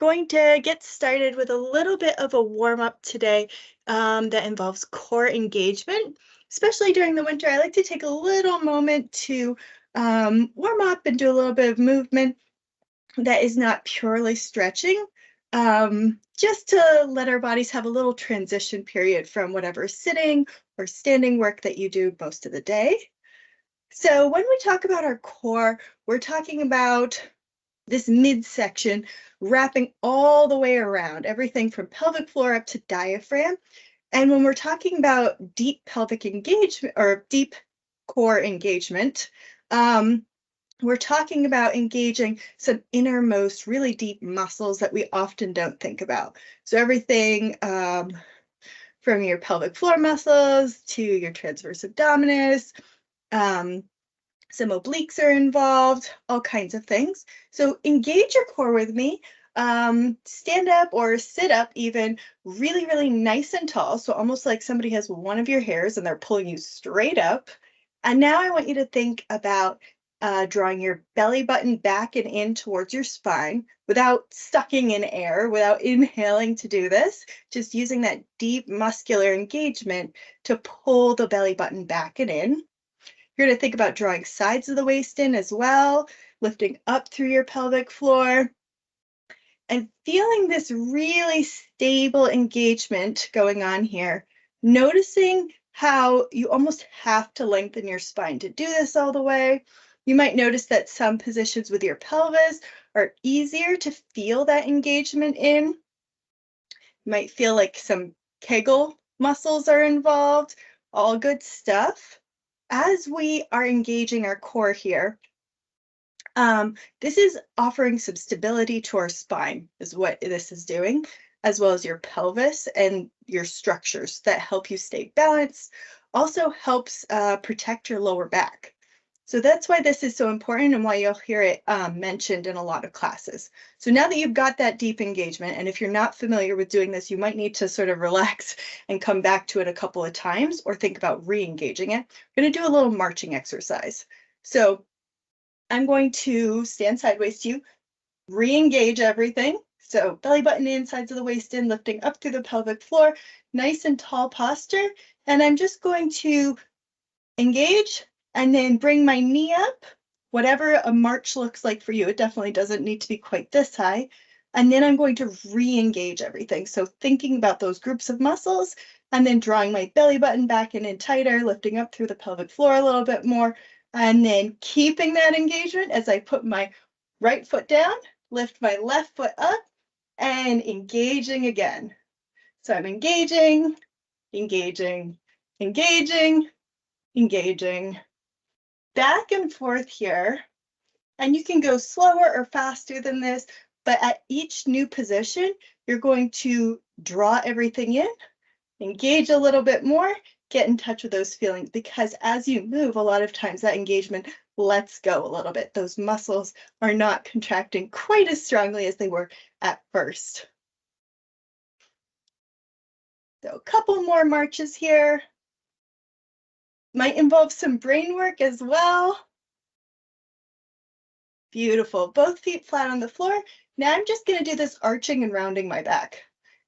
going to get started with a little bit of a warm-up today that involves core engagement. Especially during the winter, I like to take a little moment to warm up and do a little bit of movement that is not purely stretching, just to let our bodies have a little transition period from whatever sitting or standing work that you do most of the day. So when we talk about our core, we're talking about this midsection wrapping all the way around, everything from pelvic floor up to diaphragm. And when we're talking about deep pelvic engagement or deep core engagement, we're talking about engaging some innermost, really deep muscles that we often don't think about. So everything from your pelvic floor muscles to your transverse abdominis, some obliques are involved, all kinds of things. So engage your core with me. Stand up or sit up even really, really nice and tall. So almost like somebody has one of your hairs and they're pulling you straight up. And now I want you to think about drawing your belly button back and in towards your spine without sucking in air, without inhaling to do this, just using that deep muscular engagement to pull the belly button back and in. You're going to think about drawing sides of the waist in as well, lifting up through your pelvic floor, and feeling this really stable engagement going on here. Noticing how you almost have to lengthen your spine to do this all the way. You might notice that some positions with your pelvis are easier to feel that engagement in. You might feel like some Kegel muscles are involved, all good stuff. As we are engaging our core here, this is offering some stability to our spine, is what this is doing, as well as your pelvis and your structures that help you stay balanced. Also helps protect your lower back. So that's why this is so important and why you'll hear it mentioned in a lot of classes. So now that you've got that deep engagement, and if you're not familiar with doing this, you might need to sort of relax and come back to it a couple of times or think about re-engaging it. We're going to do a little marching exercise. So I'm going to stand sideways to you, re-engage everything. So belly button in, sides of the waist in, lifting up through the pelvic floor, nice and tall posture. And I'm just going to engage and then bring my knee up, whatever a march looks like for you. It definitely doesn't need to be quite this high. And then I'm going to re-engage everything. So thinking about those groups of muscles and then drawing my belly button back in tighter, lifting up through the pelvic floor a little bit more, and then keeping that engagement as I put my right foot down, lift my left foot up, and engaging again. So I'm engaging, engaging, engaging, engaging, back and forth here. And you can go slower or faster than this, but at each new position, you're going to draw everything in, engage a little bit more, get in touch with those feelings, because as you move, a lot of times that engagement lets go a little bit. Those muscles are not contracting quite as strongly as they were at first. So a couple more marches here. Might involve some brain work as well. Beautiful. Both feet flat on the floor. Now I'm just going to do this arching and rounding my back.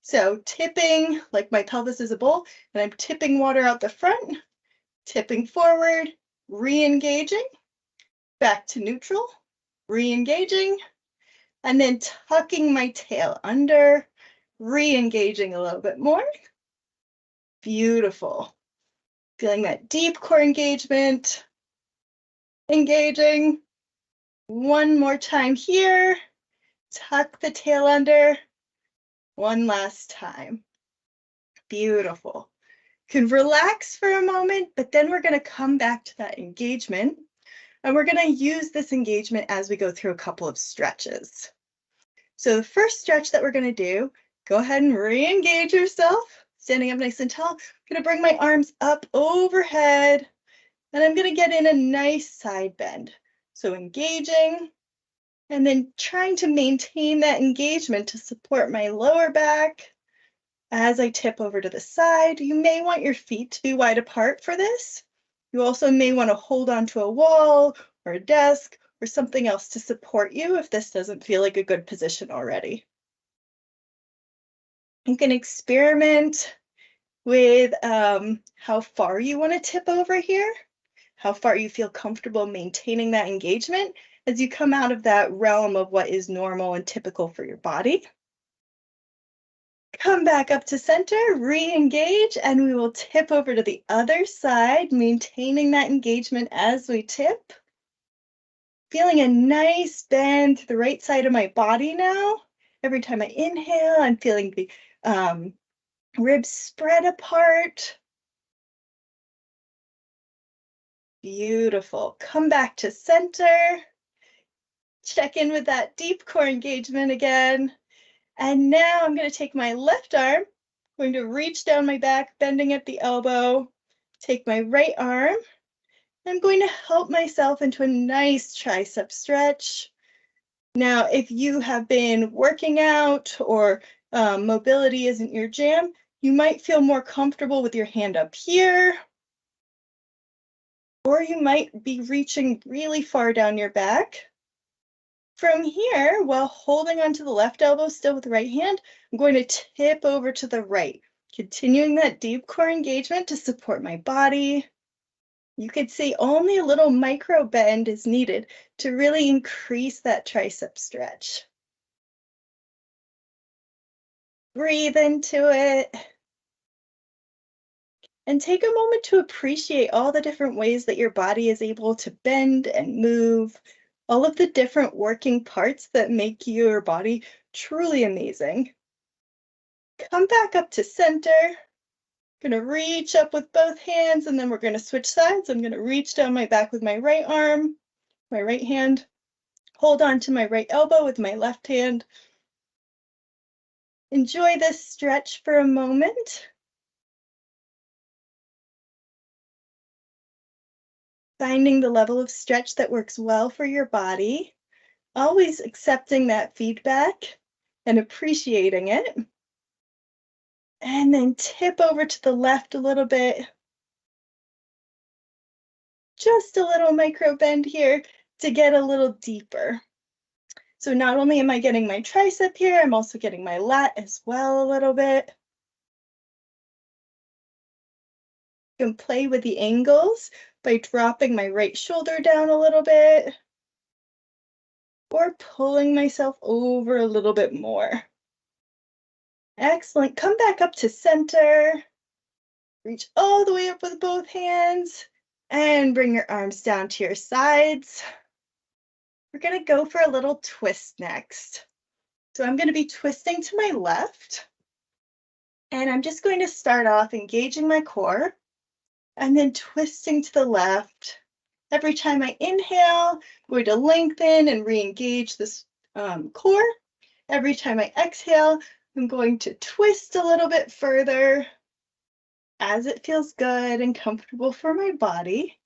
So tipping, like my pelvis is a bowl, and I'm tipping water out the front, tipping forward, re-engaging, back to neutral, re-engaging, and then tucking my tail under, re-engaging a little bit more. Beautiful. Feeling that deep core engagement, engaging. One more time here, tuck the tail under. One last time. Beautiful. You can relax for a moment, but then we're going to come back to that engagement, and we're going to use this engagement as we go through a couple of stretches. So the first stretch that we're going to do, go ahead and re-engage yourself, standing up nice and tall. I'm going to bring my arms up overhead, and I'm going to get in a nice side bend. So engaging, and then trying to maintain that engagement to support my lower back. As I tip over to the side, you may want your feet to be wide apart for this. You also may want to hold onto a wall or a desk or something else to support you if this doesn't feel like a good position already. You can experiment with how far you want to tip over here, how far you feel comfortable maintaining that engagement as you come out of that realm of what is normal and typical for your body. Come back up to center, re-engage, and we will tip over to the other side, maintaining that engagement as we tip. Feeling a nice bend to the right side of my body now. Every time I inhale, I'm feeling the ribs spread apart. Beautiful. Come back to center. Check in with that deep core engagement again. And now I'm going to take my left arm, going to reach down my back, bending at the elbow, take my right arm. I'm going to help myself into a nice tricep stretch. Now, if you have been working out or mobility isn't your jam, you might feel more comfortable with your hand up here, or you might be reaching really far down your back. From here, while holding onto the left elbow still with the right hand, I'm going to tip over to the right, continuing that deep core engagement to support my body. You could see only a little micro bend is needed to really increase that tricep stretch. Breathe into it. And take a moment to appreciate all the different ways that your body is able to bend and move, all of the different working parts that make your body truly amazing. Come back up to center. Gonna reach up with both hands, and then we're gonna switch sides. I'm gonna reach down my back with my right arm, my right hand, hold on to my right elbow with my left hand. Enjoy this stretch for a moment. Finding the level of stretch that works well for your body, always accepting that feedback and appreciating it. And then tip over to the left a little bit. Just a little micro bend here to get a little deeper. So not only am I getting my tricep here, I'm also getting my lat as well a little bit. You can play with the angles by dropping my right shoulder down a little bit or pulling myself over a little bit more. Excellent. Come back up to center. Reach all the way up with both hands and bring your arms down to your sides. We're going to go for a little twist next. So I'm going to be twisting to my left. And I'm just going to start off engaging my core and then twisting to the left. Every time I inhale, I'm going to lengthen and re-engage this core. Every time I exhale, I'm going to twist a little bit further as it feels good and comfortable for my body.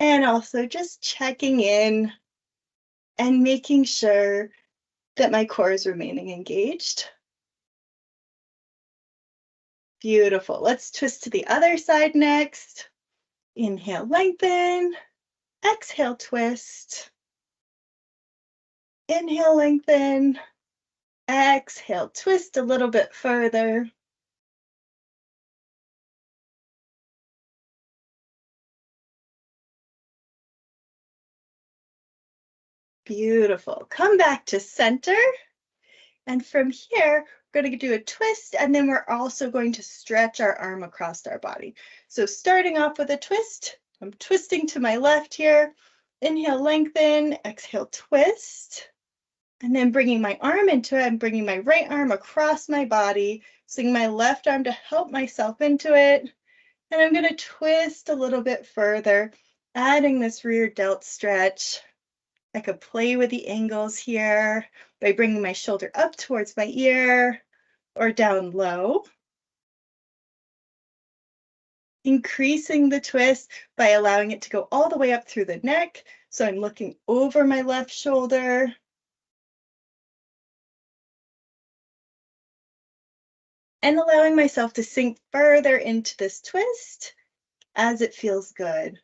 And also just checking in and making sure that my core is remaining engaged. Beautiful. Let's twist to the other side next. Inhale, lengthen. Exhale, twist. Inhale, lengthen. Exhale, twist a little bit further. Beautiful. Come back to center. And from here, we're going to do a twist, and then we're also going to stretch our arm across our body. So starting off with a twist, I'm twisting to my left here. Inhale, lengthen. Exhale, twist. And then bringing my arm into it, I'm bringing my right arm across my body, swing my left arm to help myself into it. And I'm going to twist a little bit further, adding this rear delt stretch. I could play with the angles here by bringing my shoulder up towards my ear or down low. Increasing the twist by allowing it to go all the way up through the neck. So I'm looking over my left shoulder. And allowing myself to sink further into this twist as it feels good.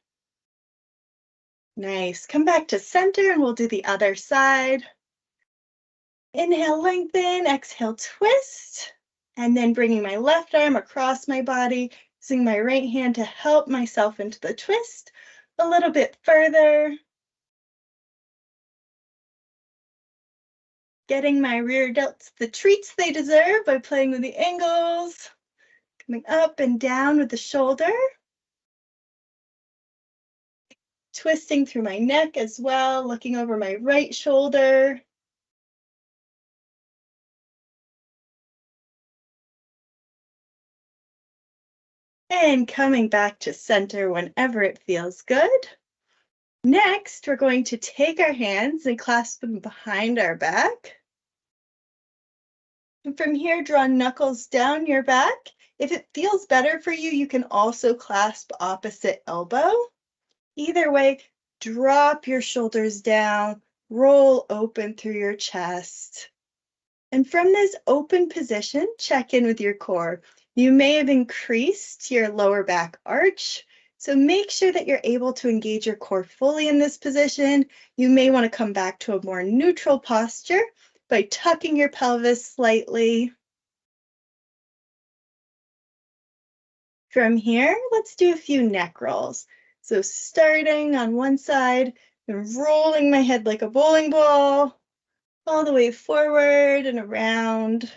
Nice. Come back to center and we'll do the other side. Inhale, lengthen, exhale, twist, and then bringing my left arm across my body, using my right hand to help myself into the twist a little bit further. Getting my rear delts the treats they deserve by playing with the angles, coming up and down with the shoulder, twisting through my neck as well, looking over my right shoulder. And coming back to center whenever it feels good. Next, we're going to take our hands and clasp them behind our back. And from here, draw knuckles down your back. If it feels better for you, you can also clasp opposite elbow. Either way, drop your shoulders down, roll open through your chest. And from this open position, check in with your core. You may have increased your lower back arch, so make sure that you're able to engage your core fully in this position. You may want to come back to a more neutral posture by tucking your pelvis slightly. From here, let's do a few neck rolls. So starting on one side and rolling my head like a bowling ball, all the way forward and around.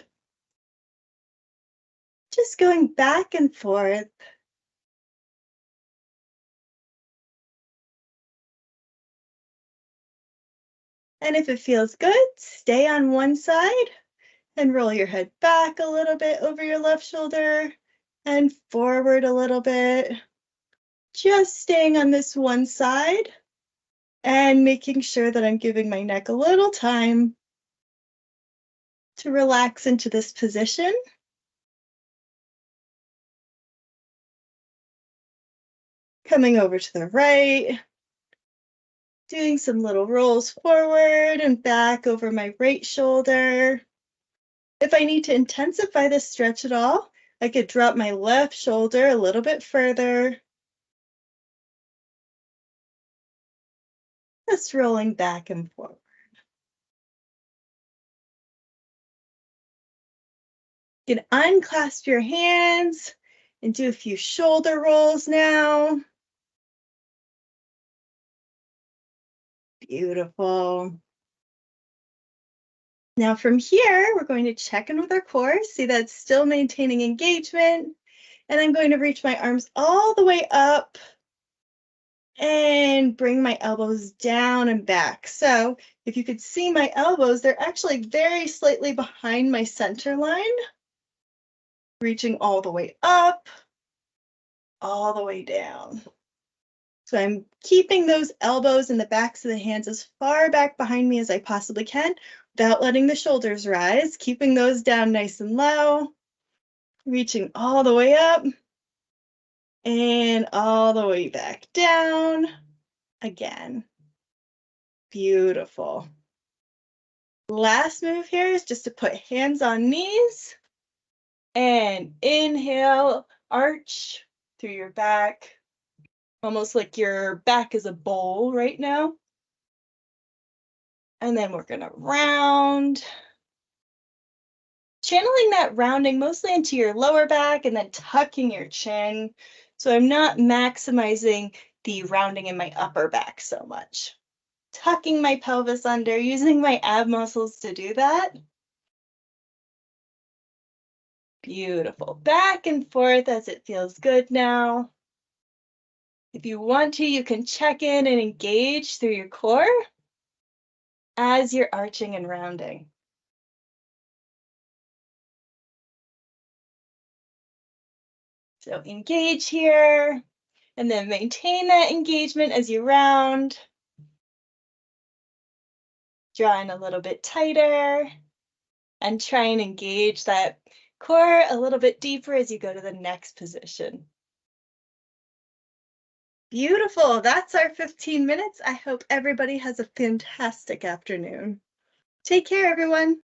Just going back and forth. And if it feels good, stay on one side and roll your head back a little bit over your left shoulder and forward a little bit. Just staying on this one side and making sure that I'm giving my neck a little time to relax into this position. Coming over to the right, doing some little rolls forward and back over my right shoulder. If I need to intensify this stretch at all, I could drop my left shoulder a little bit further. Just rolling back and forward. You can unclasp your hands and do a few shoulder rolls now. Beautiful. Now from here, we're going to check in with our core, see that it's still maintaining engagement. And I'm going to reach my arms all the way up and bring my elbows down and back. So if you could see my elbows, they're actually very slightly behind my center line, reaching all the way up, all the way down. So I'm keeping those elbows and the backs of the hands as far back behind me as I possibly can without letting the shoulders rise, keeping those down nice and low, reaching all the way up and all the way back down again. Beautiful. Last move here is just to put hands on knees and inhale, arch through your back, almost like your back is a bowl right now. And then we're gonna round, channeling that rounding mostly into your lower back and then tucking your chin. So I'm not maximizing the rounding in my upper back so much. Tucking my pelvis under, using my ab muscles to do that. Beautiful. Back and forth as it feels good now. If you want to, you can check in and engage through your core as you're arching and rounding. So engage here, and then maintain that engagement as you round. Draw in a little bit tighter, and try and engage that core a little bit deeper as you go to the next position. Beautiful. That's our 15 minutes. I hope everybody has a fantastic afternoon. Take care, everyone.